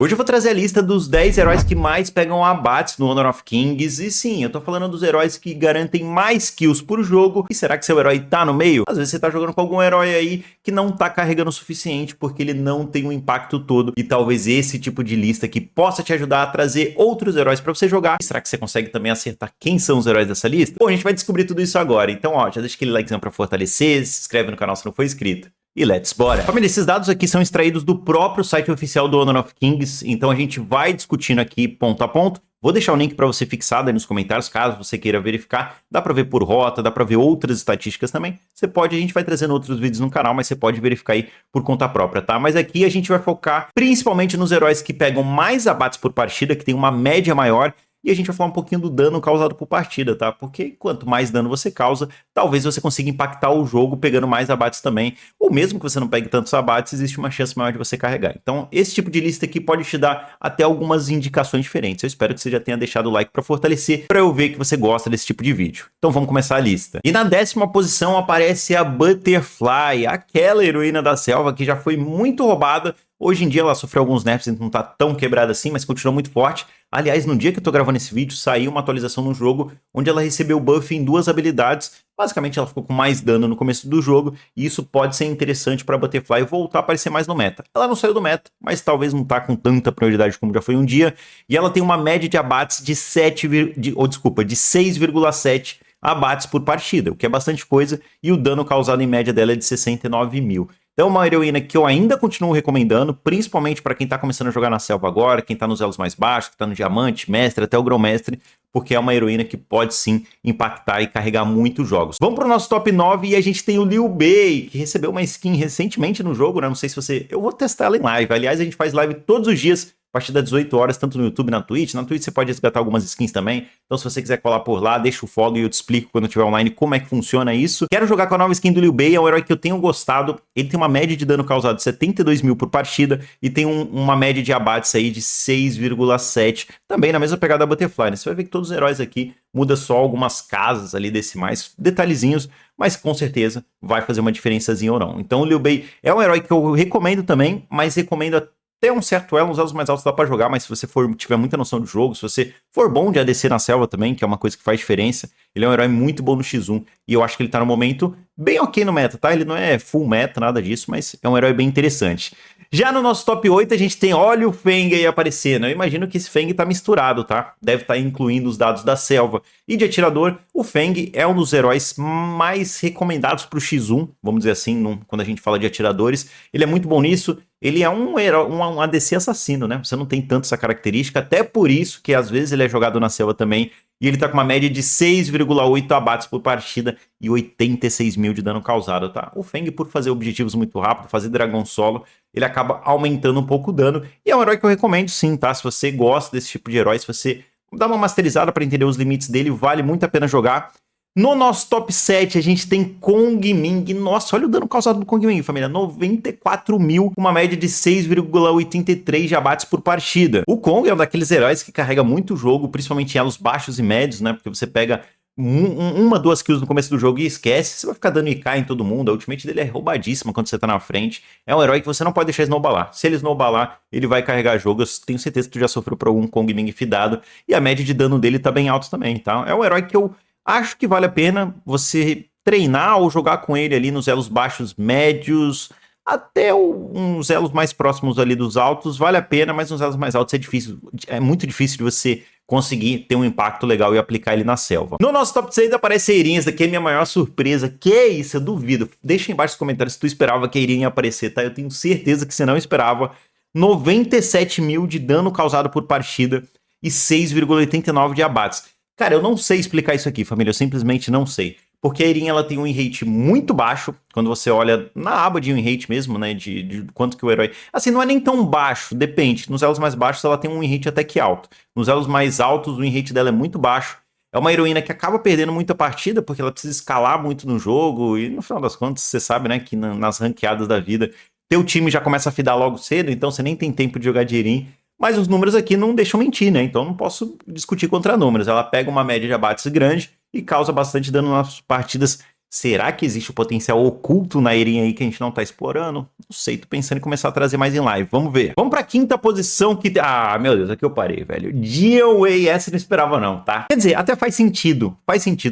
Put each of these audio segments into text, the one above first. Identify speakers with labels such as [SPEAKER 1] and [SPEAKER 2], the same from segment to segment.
[SPEAKER 1] Hoje eu vou trazer a lista dos 10 heróis que mais pegam abates no Honor of Kings. E sim, eu tô falando dos heróis que garantem mais kills por jogo. E será que seu herói tá no meio? Às vezes você tá jogando com algum herói aí que não tá carregando o suficiente porque ele não tem o impacto todo. E talvez esse tipo de lista aqui possa te ajudar a trazer outros heróis pra você jogar. E será que você consegue também acertar quem são os heróis dessa lista? Bom, a gente vai descobrir tudo isso agora. Então, ó, já deixa aquele likezão pra fortalecer, se inscreve no canal se não for inscrito. E let's bora! Família, esses dados aqui são extraídos do próprio site oficial do Honor of Kings, então a gente vai discutindo aqui ponto a ponto. Vou deixar o link para você fixado aí nos comentários, caso você queira verificar. Dá para ver por rota, dá para ver outras estatísticas também. Você pode, a gente vai trazendo outros vídeos no canal, mas você pode verificar aí por conta própria, tá? Mas aqui a gente vai focar principalmente nos heróis que pegam mais abates por partida, que tem uma média maior. E a gente vai falar um pouquinho do dano causado por partida, tá? Porque quanto mais dano você causa, talvez você consiga impactar o jogo pegando mais abates também. Ou mesmo que você não pegue tantos abates, existe uma chance maior de você carregar. Então, esse tipo de lista aqui pode te dar até algumas indicações diferentes. Eu espero que você já tenha deixado o like para fortalecer, para eu ver que você gosta desse tipo de vídeo. Então, vamos começar a lista. E na 10ª posição aparece a Butterfly, aquela heroína da selva que já foi muito roubada. Hoje em dia ela sofreu alguns nerfs e não tá tão quebrada assim, mas continua muito forte. Aliás, no dia que eu tô gravando esse vídeo, saiu uma atualização no jogo onde ela recebeu buff em 2 habilidades. Basicamente, ela ficou com mais dano no começo do jogo e isso pode ser interessante para Butterfly voltar a aparecer mais no meta. Ela não saiu do meta, mas talvez não tá com tanta prioridade como já foi um dia. E ela tem uma média de abates de 6,7 abates por partida, o que é bastante coisa, e o dano causado em média dela é de 69 mil. Então é uma heroína que eu ainda continuo recomendando, principalmente para quem tá começando a jogar na selva agora, quem tá nos elos mais baixos, que tá no diamante, mestre, até o grão-mestre, porque é uma heroína que pode sim impactar e carregar muitos jogos. Vamos pro nosso top 9 e a gente tem o Liu Bei, que recebeu uma skin recentemente no jogo, né? Não sei se você... Eu vou testar ela em live. Aliás, a gente faz live todos os dias, a partir das 18 horas, tanto no YouTube e na Twitch. Na Twitch você pode resgatar algumas skins também. Então se você quiser colar por lá, deixa o follow e eu te explico quando estiver online como é que funciona isso. Quero jogar com a nova skin do Liu Bei, é um herói que eu tenho gostado. Ele tem uma média de dano causado de 72 mil por partida e tem uma média de abates aí de 6,7. Também na mesma pegada da Butterfly, né? Você vai ver que todos os heróis aqui muda só algumas casas ali decimais, detalhezinhos, mas com certeza vai fazer uma diferençazinha ou não. Então o Liu Bei é um herói que eu recomendo também, mas recomendo até um certo elo, nos elos mais altos dá pra jogar, mas se você tiver muita noção do jogo, se você for bom de ADC na selva também, que é uma coisa que faz diferença, ele é um herói muito bom no X1, e eu acho que ele tá no momento bem ok no meta, tá? Ele não é full meta, nada disso, mas é um herói bem interessante. Já no nosso top 8 a gente tem, olha o Feng aí aparecendo, eu imagino que esse Feng tá misturado, tá? Deve estar incluindo os dados da selva e de atirador. O Feng é um dos heróis mais recomendados pro X1, vamos dizer assim, quando a gente fala de atiradores. Ele é muito bom nisso, ele é um ADC assassino, né? Você não tem tanto essa característica, até por isso que às vezes ele é jogado na selva também. E ele tá com uma média de 6,8 abates por partida e 86 mil de dano causado, tá? O Feng, por fazer objetivos muito rápido, fazer dragão solo, ele acaba aumentando um pouco o dano. E é um herói que eu recomendo sim, tá? Se você gosta desse tipo de herói, se você dá uma masterizada para entender os limites dele, vale muito a pena jogar. No nosso top 7, a gente tem Kong Ming. Nossa, olha o dano causado do Kong Ming, família. 94 mil, uma média de 6,83 de abates por partida. O Kong é um daqueles heróis que carrega muito o jogo, principalmente em elos baixos e médios, né? Porque você pega uma, 2 kills no começo do jogo e esquece, você vai ficar dando IK em todo mundo. A ultimate dele é roubadíssima quando você tá na frente. É um herói que você não pode deixar snowballar. Se ele snowballar, ele vai carregar jogo. Eu tenho certeza que tu já sofreu por algum Kong Ming fidado. E a média de dano dele tá bem alta também, tá? É um herói que eu acho que vale a pena você treinar ou jogar com ele ali nos elos baixos médios, até uns elos mais próximos ali dos altos, vale a pena, mas nos elos mais altos é difícil, é muito difícil de você conseguir ter um impacto legal e aplicar ele na selva. No nosso top 6 aparece a Eirinha, essa aqui é a minha maior surpresa. Que isso, eu duvido. Deixa aí embaixo nos comentários se tu esperava que a Eirinha ia aparecer, tá? Eu tenho certeza que você não esperava. 97 mil de dano causado por partida e 6,89 de abates. Cara, eu não sei explicar isso aqui, família, eu simplesmente não sei. Porque a Eirinha, ela tem um win rate muito baixo, quando você olha na aba de win rate mesmo, né, de quanto que o herói... Assim, não é nem tão baixo, depende. Nos elos mais baixos ela tem um win rate até que alto. Nos elos mais altos o win rate dela é muito baixo. É uma heroína que acaba perdendo muita partida, porque ela precisa escalar muito no jogo, e no final das contas, você sabe, né, que nas ranqueadas da vida, teu time já começa a fidar logo cedo, então você nem tem tempo de jogar de Eirinha. Mas os números aqui não deixam mentir, né? Então não posso discutir contra números. Ela pega uma média de abates grande e causa bastante dano nas partidas Será que existe o potencial oculto na Eren aí que a gente não tá explorando? Não sei, tô pensando em começar a trazer mais em live. Vamos ver. Vamos pra quinta posição que... Ah, meu Deus, aqui eu parei, velho. Dian Wei, essa eu não esperava não, tá? Quer dizer, até faz sentido,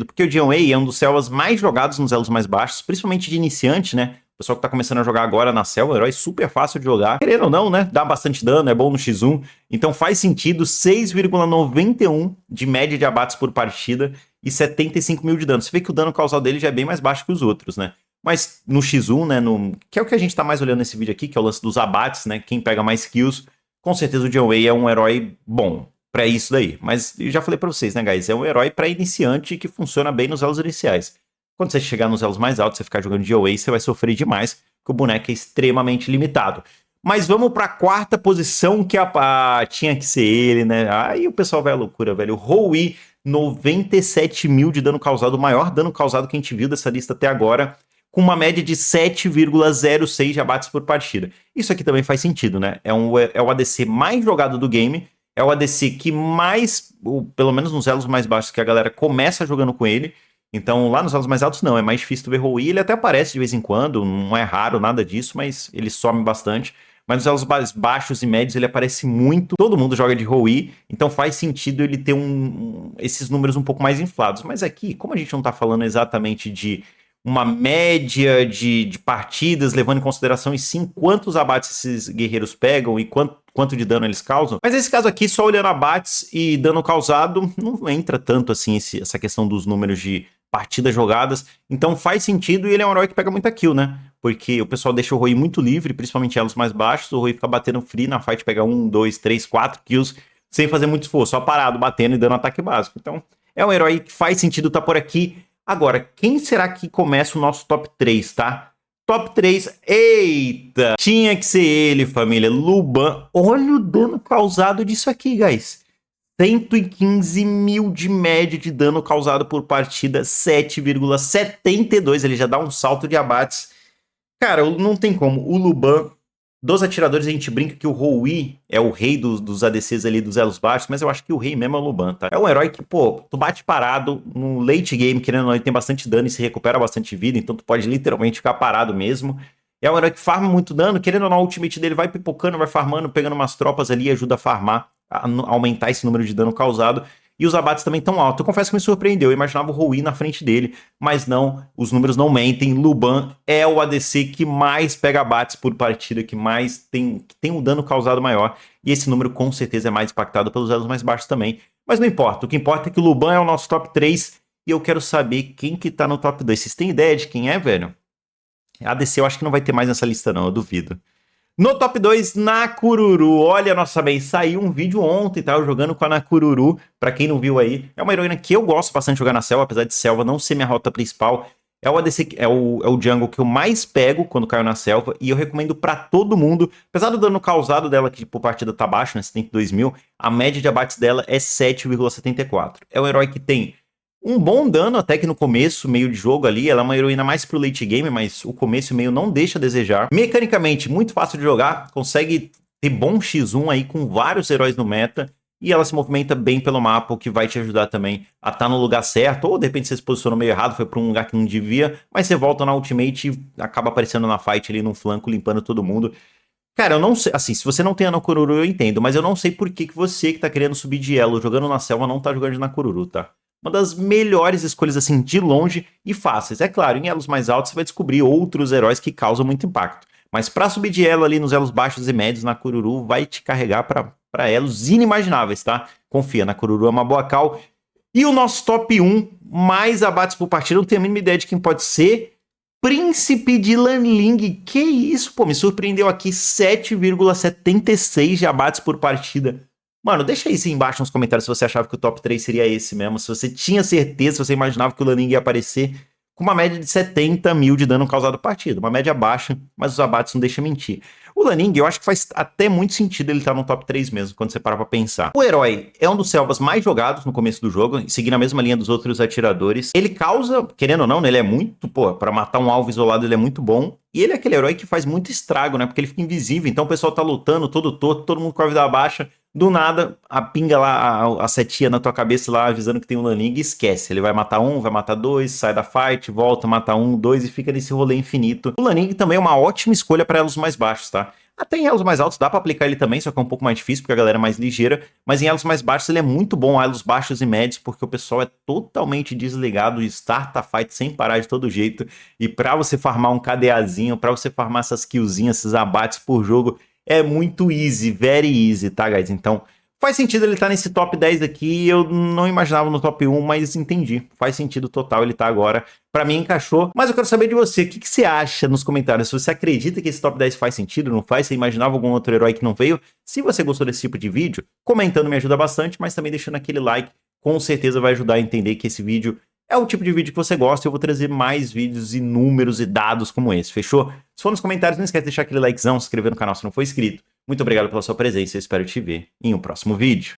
[SPEAKER 1] porque o Dian Wei é um dos selvas mais jogados nos elos mais baixos, principalmente de iniciante, né? O pessoal que tá começando a jogar agora na selva, um herói super fácil de jogar. Querendo ou não, né? Dá bastante dano, é bom no X1. Então faz sentido, 6,91 de média de abates por partida e 75 mil de dano. Você vê que o dano causado dele já é bem mais baixo que os outros, né? Mas no X1, né? Que é o que a gente tá mais olhando nesse vídeo aqui, que é o lance dos abates, né? Quem pega mais kills, com certeza o Dian Wei é um herói bom pra isso daí. Mas eu já falei pra vocês, né, guys? É um herói pra iniciante que funciona bem nos elos iniciais. Quando você chegar nos elos mais altos, você ficar jogando Dian Wei, você vai sofrer demais, porque o boneco é extremamente limitado. Mas vamos pra quarta posição, que tinha que ser ele, né? Aí o pessoal vai à loucura, velho. O Hou-Yi, 97 mil de dano causado, o maior dano causado que a gente viu dessa lista até agora, com uma média de 7,06 de abates por partida. Isso aqui também faz sentido, né? É o ADC mais jogado do game, é o ADC que mais, pelo menos nos elos mais baixos, que a galera começa jogando com ele. Então, lá nos elos mais altos, não, é mais difícil tu ver Hou-Yi. Ele até aparece de vez em quando, não é raro nada disso, mas ele some bastante. Mas nos elos mais baixos e médios ele aparece muito. Todo mundo joga de Hou-Yi, então faz sentido ele ter esses números um pouco mais inflados. Mas aqui, como a gente não tá falando exatamente de uma média de partidas, levando em consideração e sim quantos abates esses guerreiros pegam e quanto de dano eles causam. Mas nesse caso aqui, só olhando abates e dano causado, não entra tanto assim essa questão dos números de partidas jogadas. Então faz sentido e ele é um herói que pega muita kill, né? Porque o pessoal deixa o Hou-Yi muito livre, principalmente elos mais baixos. O Hou-Yi fica batendo free na fight, pega 1, 2, 3, 4 kills sem fazer muito esforço, só parado, batendo e dando ataque básico. Então é um herói que faz sentido estar por aqui. Agora, quem será que começa o nosso top 3, tá? Top 3, eita! Tinha que ser ele, família, Luban. Olha o dano causado disso aqui, guys. 115 mil de média de dano causado por partida, 7,72. Ele já dá um salto de abates. Cara, não tem como. O Luban, dos atiradores, a gente brinca que o Hou-Yi é o rei dos ADCs ali dos elos baixos, mas eu acho que o rei mesmo é o Luban, tá? É um herói que, pô, tu bate parado no late game, querendo ou não, ele tem bastante dano e se recupera bastante vida, então tu pode literalmente ficar parado mesmo. É um herói que farma muito dano, querendo ou não, o ultimate dele vai pipocando, vai farmando, pegando umas tropas ali e ajuda a farmar, a aumentar esse número de dano causado. E os abates também tão altos. Eu confesso que me surpreendeu. Eu imaginava o Hou-Yi na frente dele, mas não, os números não mentem. Luban é o ADC que mais pega abates por partida, que tem um dano causado maior. E esse número com certeza é mais impactado pelos elos mais baixos também. Mas não importa. O que importa é que o Luban é o nosso top 3 e eu quero saber quem que tá no top 2. Vocês têm ideia de quem é, velho? ADC eu acho que não vai ter mais nessa lista não, eu duvido. No top 2, Nakururu. Olha, nossa bem, saiu um vídeo ontem, tá? Eu jogando com a Nakururu. Pra quem não viu aí, é uma heroína que eu gosto bastante de jogar na selva, apesar de selva não ser minha rota principal. É o ADC, é o jungle que eu mais pego quando caio na selva, e eu recomendo pra todo mundo. Apesar do dano causado dela, que por partida tá baixo, né? 72 mil, a média de abates dela é 7,74. É um herói que tem um bom dano até que no começo, meio de jogo ali. Ela é uma heroína mais pro late game, mas o começo e meio não deixa a desejar. Mecanicamente, muito fácil de jogar, consegue ter bom X1 aí com vários heróis no meta. E ela se movimenta bem pelo mapa, o que vai te ajudar também a estar no lugar certo. Ou de repente você se posicionou meio errado, foi para um lugar que não devia, mas você volta na ultimate e acaba aparecendo na fight ali no flanco, limpando todo mundo. Cara, eu não sei, assim, se você não tem a Nakururu, eu entendo, mas eu não sei por que você que tá querendo subir de elo jogando na selva não tá jogando de Nakururu, tá? Uma das melhores escolhas, assim, de longe e fáceis. É claro, em elos mais altos você vai descobrir outros heróis que causam muito impacto. Mas pra subir de elo ali nos elos baixos e médios, Nakururu vai te carregar pra elos inimagináveis, tá? Confia, Nakururu é uma boa call. E o nosso top 1, mais abates por partida, não tenho a mínima ideia de quem pode ser. Príncipe de Lanling, que isso, pô, me surpreendeu aqui, 7,76 de abates por partida. Mano, deixa aí embaixo nos comentários se você achava que o top 3 seria esse mesmo, se você tinha certeza, se você imaginava que o Lanling ia aparecer com uma média de 70 mil de dano causado por partida, uma média baixa, mas os abates não deixam mentir. O Lanling, eu acho que faz até muito sentido ele estar no top 3 mesmo, quando você para pra pensar. O herói é um dos selvas mais jogados no começo do jogo, seguindo a mesma linha dos outros atiradores. Ele causa, querendo ou não, né, ele é muito, pô, pra matar um alvo isolado ele é muito bom. E ele é aquele herói que faz muito estrago, né, porque ele fica invisível, então o pessoal tá lutando todo torto, todo mundo com a vida baixa. do nada, a pinga lá, a setinha na tua cabeça lá, avisando que tem um Laning, esquece. Ele vai matar um, vai matar dois, sai da fight, volta, mata um, dois e fica nesse rolê infinito. O Laning também é uma ótima escolha para elos mais baixos, tá? Até em elos mais altos dá pra aplicar ele também, só que é um pouco mais difícil porque a galera é mais ligeira, mas em elos mais baixos ele é muito bom, elos baixos e médios, porque o pessoal é totalmente desligado, starta a fight sem parar de todo jeito, e pra você farmar um KDAzinho, pra você farmar essas killzinhas, esses abates por jogo, é muito easy, very easy, tá, guys? Então, faz sentido ele estar nesse top 10 aqui, eu não imaginava no top 1, mas entendi. Faz sentido total ele tá agora. Pra mim encaixou, mas eu quero saber de você, o que você acha nos comentários? Se você acredita que esse top 10 faz sentido, não faz? Você imaginava algum outro herói que não veio? Se você gostou desse tipo de vídeo, comentando me ajuda bastante, mas também deixando aquele like, com certeza vai ajudar a entender que esse vídeo é o tipo de vídeo que você gosta e eu vou trazer mais vídeos e números e dados como esse, fechou? Se for nos comentários, não esquece de deixar aquele likezão, se inscrever no canal se não for inscrito. Muito obrigado pela sua presença e espero te ver em um próximo vídeo.